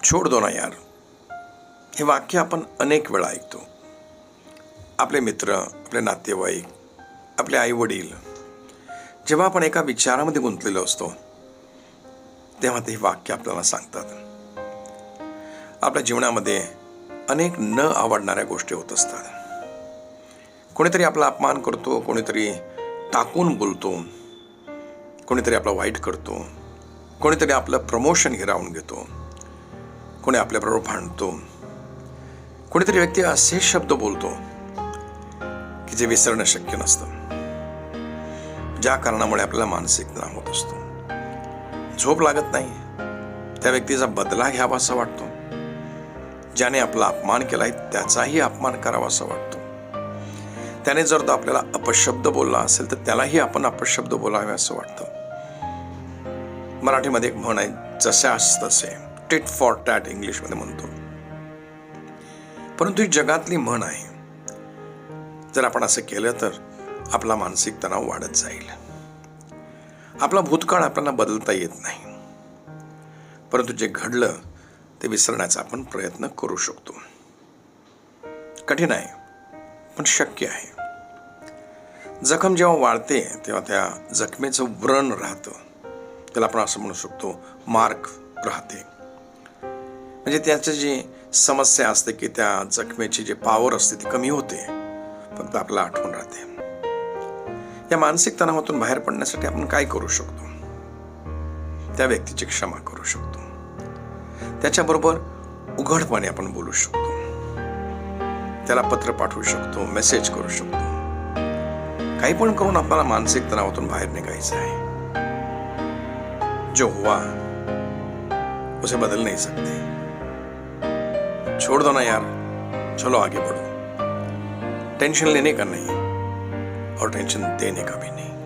छोड दो ना यार. हे वाक्य आपण अनेक वेळा ऐकतो. आपले मित्र, आपले नातेवाईक, आपले आईवडील जेव्हा आपण एका विचारामध्ये गुंतलेलो असतो तेव्हा ते वाक्य आपल्याला सांगतात. आपल्या जीवनामध्ये अनेक न आवडणाऱ्या गोष्टी होत असतात. कोणीतरी आपला अपमान करतो, कोणीतरी टाकून बोलतो, कोणीतरी आपला वाईट करतो, कोणीतरी आपलं प्रमोशन हिरावून घेतो, कोणी आपल्याबरोबर भांडतो, कोणीतरी व्यक्ती असे शब्द बोलतो की जे विसरणं शक्य नसतं, ज्या कारणामुळे आपल्याला मानसिक तणाव होत असतो. झोप लागत नाही, त्या व्यक्तीचा बदला घ्यावा असा वाटतो, ज्याने आपला अपमान केलाय त्याचाही अपमान करावा असा वाटतो. त्याने जर तो आपल्याला अपशब्द बोलला असेल तर त्यालाही आपण अपशब्द बोलावे असं वाटतं. मराठीमध्ये एक म्हण आहे, जशास तसे, टिट फॉर टॅट इंग्लिशमध्ये म्हणतो. परंतु ही जगातली म्हण आहे. जर आपण असं केलं तर आपला मानसिक तणाव वाढत जाईल. आपला भूतकाळ आपल्याला बदलता येत नाही, परंतु जे घडलं ते विसरण्याचा आपण प्रयत्न करू शकतो. कठीण आहे पण शक्य आहे. जखम जेव्हा वाढते तेव्हा त्या जखमेचं व्रण राहतं, त्याला आपण असं म्हणू शकतो मार्क राहते. म्हणजे त्याची जी समस्या असते की त्या जखमेची जी पॉवर असते ती कमी होते, फक्त आपल्याला आठवण राहते. या मानसिक तणावातून बाहेर पडण्यासाठी आपण काय करू शकतो? त्या व्यक्तीची क्षमा करू शकतो, त्याच्याबरोबर उघडपणे आपण बोलू शकतो, त्याला पत्र पाठवू शकतो, मेसेज करू शकतो. काही पण करून आपल्याला मानसिक तणावातून बाहेर निघायचं आहे. जो हुआ उसे बदल नहीं सकते. छोड़ दो ना यार, चलो आगे बढ़ो. टेंशन लेने का नहीं और टेंशन देने का भी नहीं.